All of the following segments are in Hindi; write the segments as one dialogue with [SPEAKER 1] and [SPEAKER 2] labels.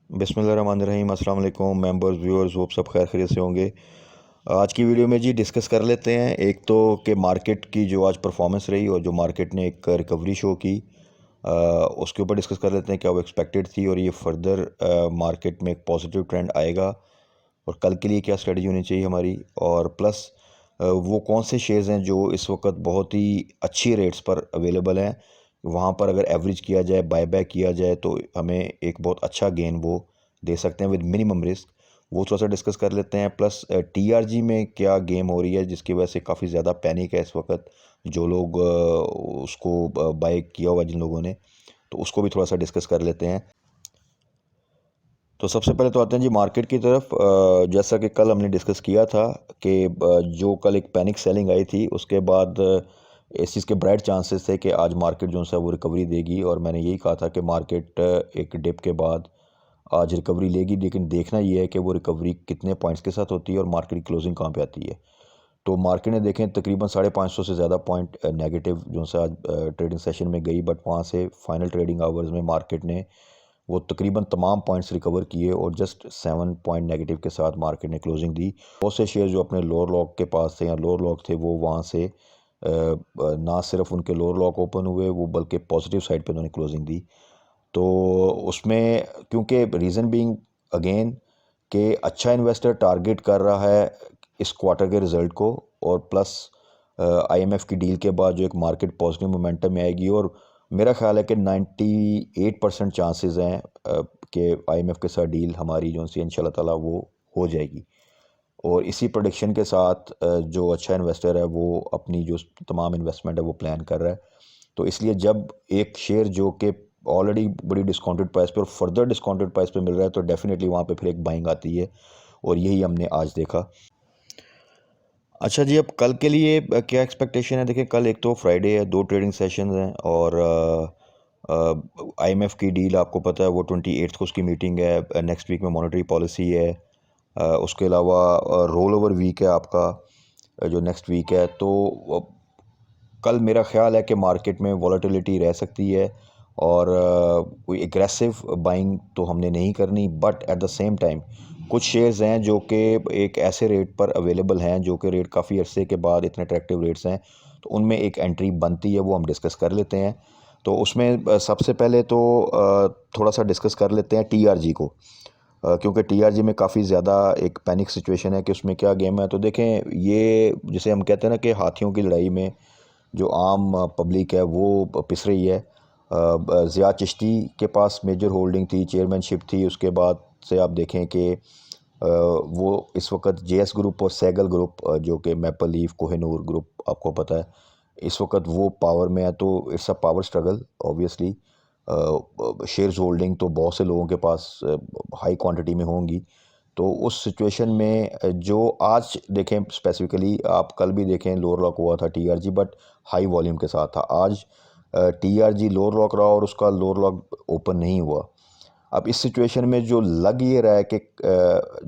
[SPEAKER 1] बिस्मिल्लाहिर्रहमानिर्रहीम। अस्सलाम वालेकुम मेंबर्स व्यूअर्स, होप सब खैर खैरियत से होंगे। आज की वीडियो में जी डिस्कस कर लेते हैं एक तो कि मार्केट की जो आज परफॉर्मेंस रही और जो मार्केट ने एक रिकवरी शो की, उसके ऊपर डिस्कस कर लेते हैं क्या वो एक्सपेक्टेड थी और ये फर्दर मार्केट में एक पॉजिटिव ट्रेंड आएगा और कल के लिए क्या स्ट्रेटजी होनी चाहिए हमारी, और प्लस वो कौन से शेयर्स हैं जो इस वक्त बहुत ही अच्छी रेट्स पर अवेलेबल हैं, वहाँ पर अगर एवरेज किया जाए, बायबैक किया जाए तो हमें एक बहुत अच्छा गेन वो दे सकते हैं विद मिनिमम रिस्क। वो थोड़ा सा डिस्कस कर लेते हैं। प्लस टीआरजी में क्या गेम हो रही है जिसकी वजह से काफ़ी ज़्यादा पैनिक है इस वक्त, जो लोग उसको बाय किया हुआ जिन लोगों ने, तो उसको भी थोड़ा सा डिस्कस कर लेते हैं। तो सबसे पहले तो आते हैं जी मार्केट की तरफ। जैसा कि कल हमने डिस्कस किया था कि जो कल एक पैनिक सेलिंग आई थी उसके बाद इस चीज़ के ब्राइट चांसेस थे कि आज मार्केट जो है वो रिकवरी देगी, और मैंने यही कहा था कि मार्केट एक डिप के बाद आज रिकवरी लेगी, लेकिन देखना ये है कि वो रिकवरी कितने पॉइंट्स के साथ होती है और मार्केट की क्लोजिंग कहाँ पे आती है। तो मार्केट ने देखें तकरीबन 550 से ज़्यादा पॉइंट नेगेटिव जो से आज ट्रेडिंग सेशन में गई, बट वहाँ से फाइनल ट्रेडिंग आवर्स में मार्केट ने वो तकरीबन तमाम पॉइंट्स रिकवर किए और जस्ट 7 पॉइंट नेगेटिव के साथ मार्केट ने क्लोजिंग दी। बहुत से शेयर जो अपने लोअर लॉक के पास थे या लोअर लॉक थे वो वहाँ से ना सिर्फ उनके लोअर लॉक ओपन हुए वो बल्कि पॉजिटिव साइड पे उन्होंने क्लोजिंग दी। तो उसमें क्योंकि रीज़न बीइंग अगेन कि अच्छा इन्वेस्टर टारगेट कर रहा है इस क्वार्टर के रिज़ल्ट को, और प्लस आईएमएफ की डील के बाद जो एक मार्केट पॉजिटिव मोमेंटम में आएगी, और मेरा ख्याल है कि 98% चांसेस हैं कि आईएमएफ के साथ डील हमारी जो सी इंशाल्लाह ताला वो हो जाएगी। और इसी प्रोडिक्शन के साथ जो अच्छा इन्वेस्टर है वो अपनी जो तमाम इन्वेस्टमेंट है वो प्लान कर रहा है। तो इसलिए जब एक शेयर जो कि ऑलरेडी बड़ी डिस्काउंटेड प्राइस पे और फर्दर डिस्काउंटेड प्राइस पे मिल रहा है तो डेफिनेटली वहाँ पे फिर एक बाइंग आती है, और यही हमने आज देखा। अच्छा जी, अब कल के लिए क्या एक्सपेक्टेशन है? देखिए कल एक तो फ्राइडे है, 2 ट्रेडिंग सेशंस हैं, और आईएमएफ की डील आपको पता है वो 28 को उसकी मीटिंग है, नेक्स्ट वीक में मॉनेटरी पॉलिसी है, उसके अलावा रोल ओवर वीक है आपका, जो नेक्स्ट वीक है। तो कल मेरा ख़्याल है कि मार्केट में वॉलेटिलिटी रह सकती है, और कोई एग्रेसिव बाइंग तो हमने नहीं करनी, but at the same time कुछ शेयर्स हैं जो कि एक ऐसे रेट पर अवेलेबल हैं जो कि रेट काफ़ी अरसे के बाद इतने अट्रैक्टिव रेट्स हैं, तो उनमें एक एंट्री बनती है, वो हम डिस्कस कर लेते हैं। तो उसमें सबसे पहले तो थोड़ा सा डिस्कस कर लेते हैं टीआरजी को, क्योंकि टीआरजी में काफ़ी ज़्यादा एक पैनिक सिचुएशन है कि उसमें क्या गेम है। तो देखें, ये जिसे हम कहते हैं ना कि हाथियों की लड़ाई में जो आम पब्लिक है वो पिस रही है। ज़िया चिश्ती के पास मेजर होल्डिंग थी, चेयरमैनशिप थी, उसके बाद से आप देखें कि वो इस वक्त जेएस ग्रुप और सैगल ग्रुप, जो कि मैपल लीफ कोहिनूर ग्रुप आपको पता है, इस वक्त वो पावर में है। तो it's a power struggle obviously. Shares holding तो बहुत से लोगों के पास हाई क्वांटिटी में होंगी। तो उस सिचुएशन में जो आज देखें स्पेसिफिकली, आप कल भी देखें लोअर लॉक हुआ था टीआरजी, बट हाई वॉल्यूम के साथ था। आज टीआरजी लोअर लॉक रहा और उसका लोअर लॉक ओपन नहीं हुआ। अब इस सिचुएशन में जो लग ये रहा है कि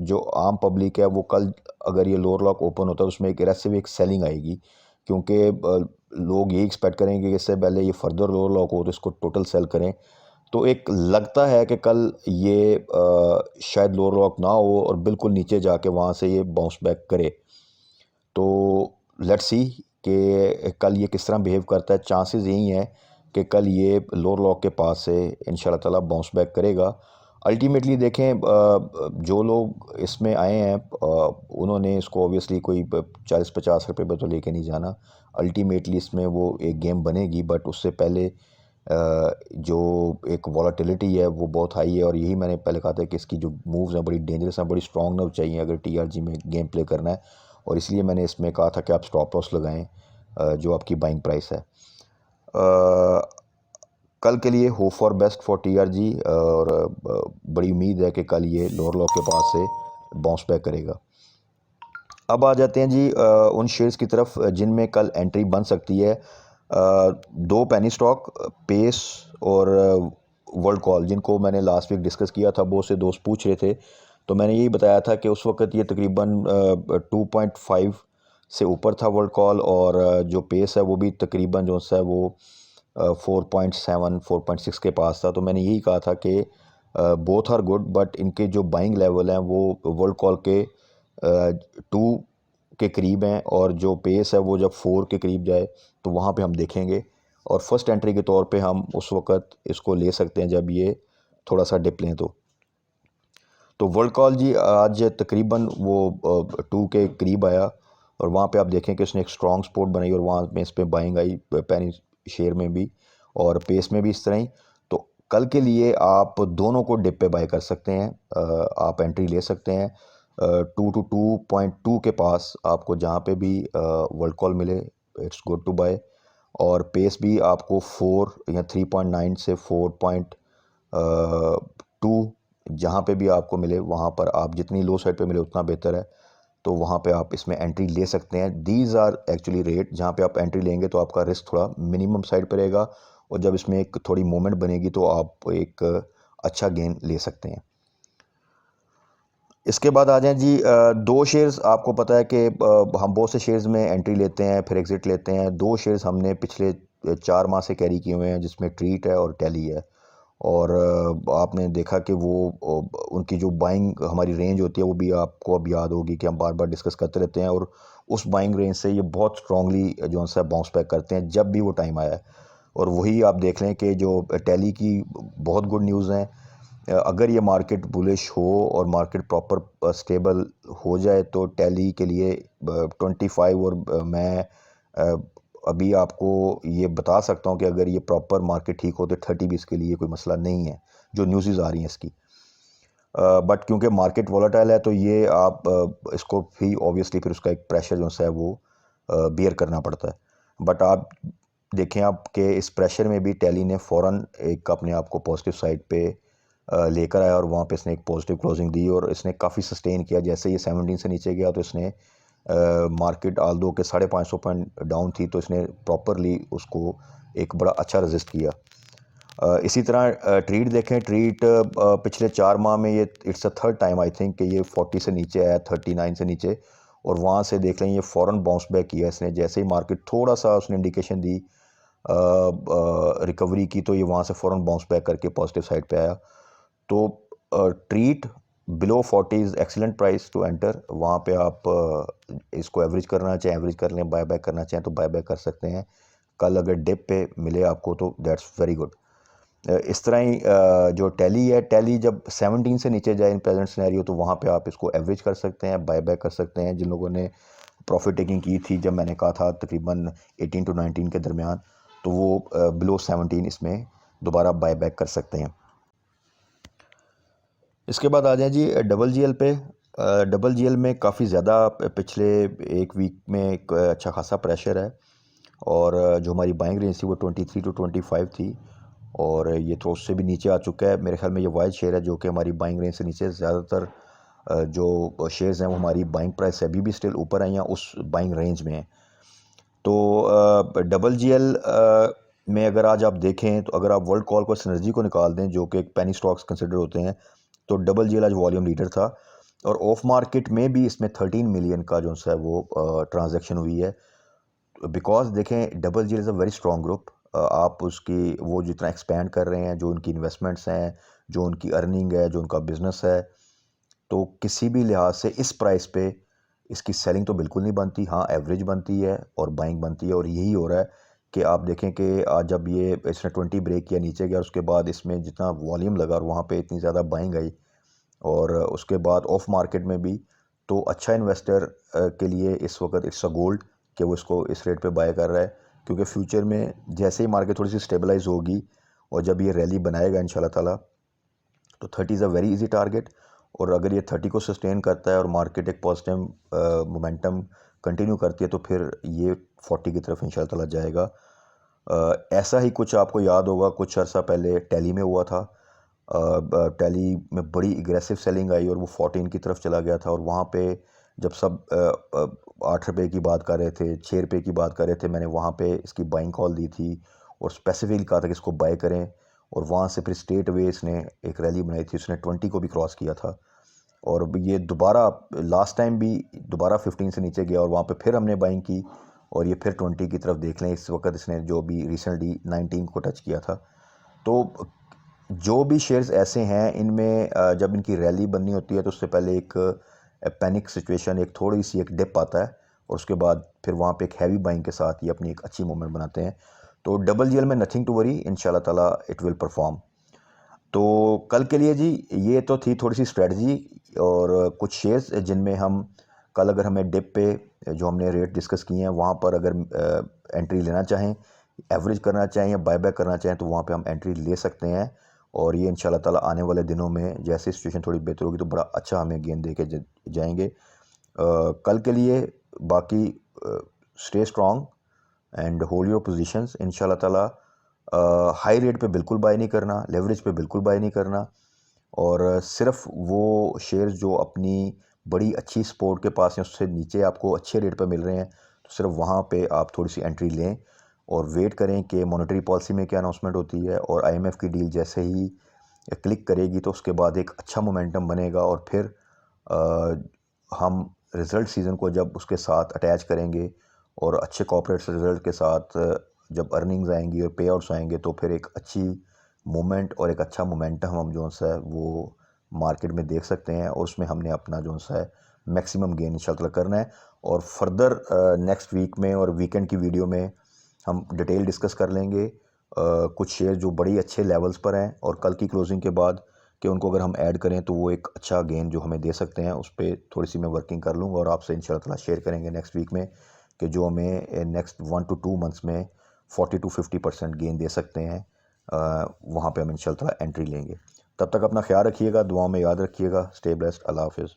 [SPEAKER 1] जो आम पब्लिक है वो कल अगर ये लोअर लॉक ओपन होता है उसमें एक एग्रेसिव एक सेलिंग आएगी, क्योंकि लोग यही एक्सपेक्ट करेंगे कि इससे पहले ये फर्दर लोअर लॉक हो तो इसको टोटल सेल करें। तो एक लगता है कि कल ये शायद लोअर लॉक ना हो और बिल्कुल नीचे जाके वहाँ से ये बाउंस बैक करे। तो लेट्स सी कि कल ये किस तरह बिहेव करता है। चांसेस यही हैं कि कल ये लोअर लॉक के पास से इंशाल्लाह ताला बाउंस बैक करेगा। अल्टीमेटली देखें, जो लोग इसमें आए हैं उन्होंने इसको ऑब्वियसली कोई 40-50 रुपये पर तो लेके नहीं जाना। अल्टीमेटली इसमें वो एक गेम बनेगी, बट उससे पहले जो एक वॉलेटिलिटी है वो बहुत हाई है, और यही मैंने पहले कहा था कि इसकी जो मूव्स हैं बड़ी डेंजरस हैं, बड़ी स्ट्रॉन्ग नर्व चाहिए अगर टीआरजी में गेम प्ले करना है, और इसलिए मैंने इसमें कहा था कि आप स्टॉप लॉस लगाएं जो आपकी बाइंग प्राइस है। कल के लिए hope for best for TRG, और बड़ी उम्मीद है कि कल ये लोअर लॉक के पास से बाउंस बैक करेगा। अब आ जाते हैं जी उन शेयर्स की तरफ जिनमें कल एंट्री बन सकती है। दो पेनी स्टॉक, पेस और वर्ल्ड कॉल, जिनको मैंने लास्ट वीक डिस्कस किया था, बहुत से दोस्त पूछ रहे थे, तो मैंने यही बताया था कि उस वक्त ये तकरीबन 2.5 से ऊपर था वर्ल्ड कॉल, और जो पेस है वो भी तकरीबन जो सा है वो 4.7 4.6 के पास था। तो मैंने यही कहा था कि बोथ आर गुड, बट इनके जो बाइंग लेवल हैं वो वर्ल्ड कॉल के 2 के करीब हैं, और जो पेस है वो जब 4 के करीब जाए तो वहाँ पे हम देखेंगे, और फर्स्ट एंट्री के तौर पे हम उस वक़्त इसको ले सकते हैं जब ये थोड़ा सा डिप लें। तो वर्ल्ड कॉल जी आज तकरीबन वो 2 के करीब आया, और वहाँ पे आप देखें कि उसने एक स्ट्रॉन्ग सपोर्ट बनाई, और वहाँ में इस पे बाइंग आई पेनी शेयर में भी और पेस में भी इस तरह ही। तो कल के लिए आप दोनों को डिप पे बाय कर सकते हैं, आप एंट्री ले सकते हैं 2 to 2.2 के पास आपको जहाँ पे भी वर्ल्ड कॉल मिले, इट्स गुड टू बाय। और पेस भी आपको 4 या 3.9 से 4.2 जहाँ पे भी आपको मिले, वहाँ पर आप जितनी लो साइड पे मिले उतना बेहतर है, तो वहाँ पे आप इसमें एंट्री ले सकते हैं। दीज आर एक्चुअली रेट जहाँ पे आप एंट्री लेंगे तो आपका रिस्क थोड़ा मिनिमम साइड पे रहेगा, और जब इसमें एक थोड़ी मूवमेंट बनेगी तो आप एक अच्छा गेन ले सकते हैं। इसके बाद आ जाएं जी, 2 शेयर्स आपको पता है कि हम बहुत से शेयर्स में एंट्री लेते हैं फिर एग्ज़िट लेते हैं। 2 शेयर्स हमने पिछले 4 माह से कैरी किए हुए हैं, जिसमें ट्रीट है और टैली है। और आपने देखा कि वो उनकी जो बाइंग हमारी रेंज होती है वो भी आपको अब याद होगी कि हम बार बार डिस्कस करते रहते हैं, और उस बाइंग रेंज से ये बहुत स्ट्रांगली जो है बाउंस बैक करते हैं जब भी वो टाइम आया है। और वही आप देख लें कि जो टैली की बहुत गुड न्यूज़ हैं, अगर ये मार्केट बुलिश हो और मार्केट प्रॉपर स्टेबल हो जाए तो टैली के लिए 25, और मैं अभी आपको ये बता सकता हूँ कि अगर ये प्रॉपर मार्केट ठीक हो तो 30 भी इसके लिए कोई मसला नहीं है, जो न्यूज़ आ रही हैं इसकी। बट क्योंकि मार्केट वॉलेटाइल है तो ये आप इसको भी ऑब्वियसली फिर उसका एक प्रेशर जो है वो बियर करना पड़ता है। बट आप देखें आप कि इस प्रेशर में भी टैली ने फ़ौरन एक अपने आप को पॉजिटिव साइड पे लेकर आया, और वहाँ पे इसने एक पॉजिटिव क्लोजिंग दी, और इसने काफ़ी सस्टेन किया। जैसे ये 17 से नीचे गया तो इसने मार्केट आल्दो के 550 पॉइंट डाउन थी तो इसने प्रॉपरली उसको एक बड़ा अच्छा रजिस्ट किया। इसी तरह ट्रीट देखें, ट्रीट पिछले 4 माह में ये it's a third time I think कि ये 40 से नीचे आया, 39 से नीचे, और वहाँ से देख लें ये फ़ौरन बाउंस बैक किया इसने। जैसे ही मार्केट थोड़ा सा उसने इंडिकेशन दी रिकवरी की, तो ये वहाँ से फ़ौरन बाउंस बैक करके पॉजिटिव साइड पे आया। तो treat below 40 is excellent price to enter. वहाँ पे आप इसको एवरेज करना चाहें एवरेज कर लें, बाय बैक करना चाहें तो बाय बैक कर सकते हैं। कल अगर डिप पे मिले आपको तो दैट्स वेरी गुड। इस तरह ही जो टैली है, टैली जब 17 से नीचे जाए इन प्रेजेंट सिनेरियो तो वहाँ पे आप इसको एवरेज कर सकते हैं, बाय बैक कर सकते हैं। जिन लोगों ने प्रॉफिट टेकिंग की थी जब मैंने कहा था तकरीबन 18 to 19 के दरमियान, तो वो बिलो 17 इसमें दोबारा बाय बैक कर सकते हैं। इसके बाद आ जाए जी डबल जीएल पे। डबल जीएल में काफ़ी ज़्यादा पिछले एक वीक में एक अच्छा खासा प्रेशर है, और जो हमारी बाइंग रेंज थी वो 23 to 25 थी, और ये तो उससे भी नीचे आ चुका है। मेरे ख्याल में ये वाइड शेयर है जो कि हमारी बाइंग रेंज से नीचे। ज़्यादातर जो शेयर्स हैं वो हमारी बाइंग प्राइस से अभी भी स्टिल ऊपर आई हैं, उस बाइंग रेंज में हैं। तो डबल जीएल में अगर आज आप देखें तो अगर आप वर्ल्ड कॉल को सिनर्जी को निकाल दें जो कि एक पेनी स्टॉक्स कंसिडर होते हैं, तो डबल जीएल आज वॉल्यूम लीडर था, और ऑफ मार्केट में भी इसमें 13 मिलियन का जो है वो ट्रांजैक्शन हुई है। बिकॉज देखें double GL is a very strong group. आप उसकी वो जितना एक्सपैंड कर रहे हैं, जो उनकी इन्वेस्टमेंट्स हैं, जो उनकी अर्निंग है, जो उनका बिजनेस है, तो किसी भी लिहाज से इस प्राइस पे इसकी सेलिंग तो बिल्कुल नहीं बनती। हाँ, एवरेज बनती है और बाइंग बनती है, और यही हो रहा है कि आप देखें कि आज जब ये इसने 20 ब्रेक किया, नीचे गया, उसके बाद इसमें जितना वॉल्यूम लगा और वहाँ पे इतनी ज़्यादा बाइंग आई, और उसके बाद ऑफ मार्केट में भी, तो अच्छा इन्वेस्टर के लिए इस वक्त इट्स अ गोल्ड कि वो इसको इस रेट पे बाय कर रहा है, क्योंकि फ्यूचर में जैसे ही मार्केट थोड़ी सी स्टेबलाइज होगी और जब ये रैली बनाएगा इंशाल्लाह ताला, तो 30 is a very easy target. और अगर ये 30 को सस्टेन करता है और मार्केट एक पॉजिटिव मोमेंटम कंटिन्यू करती है तो फिर ये 40 की तरफ इंशाल्लाह ताला जाएगा। ऐसा ही कुछ आपको याद होगा कुछ अर्सा पहले टैली में हुआ था। टैली में बड़ी एग्रेसिव सेलिंग आई और वो 14 की तरफ चला गया था, और वहाँ पे जब सब 8 रुपये की बात कर रहे थे, 6 रुपये की बात कर रहे थे, मैंने वहाँ पे इसकी बाइंग कॉल दी थी और स्पेसिफिकली कहा था कि इसको बाय करें, और वहाँ से फिर स्टेट वे इसने एक रैली बनाई थी, उसने 20 को भी क्रॉस किया था, और ये दोबारा लास्ट टाइम भी दोबारा 15 से नीचे गया और वहाँ पे फिर हमने बाइंग की, और ये फिर 20 की तरफ देख लें। इस वक्त इसने जो भी रिसेंटली 19 को टच किया था। तो जो भी शेयर्स ऐसे हैं इनमें जब इनकी रैली बननी होती है तो उससे पहले एक पैनिक सिचुएशन, एक थोड़ी सी एक डिप आता है और उसके बाद फिर वहाँ पे एक हैवी बाइंग के साथ ये अपनी एक अच्छी मूवमेंट बनाते हैं। तो डबल जीएल में नथिंग टू वरी, इंशाल्लाह ताला इट विल परफॉर्म। तो कल के लिए जी ये तो थी थोड़ी सी स्ट्रेटजी और कुछ शेयर्स जिनमें हम कल अगर हमें डिप पे जो हमने रेट डिस्कस किए हैं वहाँ पर अगर एंट्री लेना चाहें, एवरेज करना चाहें या बायबैक करना चाहें तो वहाँ पे हम एंट्री ले सकते हैं। और ये इंशाल्लाह ताला आने वाले दिनों में जैसे सिचुएशन थोड़ी बेहतर होगी तो बड़ा अच्छा हमें गेन दे के जाएंगे। कल के लिए बाकी stay strong and hold your positions इंशाल्लाह ताला। हाई रेट पे बिल्कुल बाय नहीं करना, लेवरेज पे बिल्कुल बाय नहीं करना और सिर्फ वो शेयर्स जो अपनी बड़ी अच्छी सपोर्ट के पास हैं उससे नीचे आपको अच्छे रेट पे मिल रहे हैं तो सिर्फ वहाँ पे आप थोड़ी सी एंट्री लें और वेट करें कि मॉनेटरी पॉलिसी में क्या अनाउंसमेंट होती है और आईएमएफ की डील जैसे ही क्लिक करेगी तो उसके बाद एक अच्छा मोमेंटम बनेगा और फिर हम रिज़ल्ट सीज़न को जब उसके साथ अटैच करेंगे और अच्छे कॉर्पोरेट रिज़ल्ट के साथ जब अर्निंग्स आएंगी और पे आउट्स आएंगे तो फिर एक अच्छी मोमेंट और एक अच्छा मोमेंटम हम जो सा है वो मार्केट में देख सकते हैं और उसमें हमने अपना जो सा है मैक्सिमम गेन इंशाल्लाह करना है। और फर्दर नेक्स्ट वीक में और वीकेंड की वीडियो में हम डिटेल डिस्कस कर लेंगे कुछ शेयर जो बड़ी अच्छे लेवल्स पर हैं और कल की क्लोजिंग के बाद कि उनको अगर हम ऐड करें तो वो एक अच्छा गेन जो हमें दे सकते हैं, उस पर थोड़ी सी मैं वर्किंग कर लूँगा और आपसे इंशाल्लाह ताला शेयर करेंगे नेक्स्ट वीक में कि जो हमें नेक्स्ट 1 to 2 मंथ्स में 40 to 50% गेन दे सकते हैं। वहाँ पे हम इंशाल्लाह ताला एंट्री लेंगे। तब तक अपना ख्याल रखिएगा, दुआ में याद रखिएगा। Stay blessed. अल्लाह हाफिज़।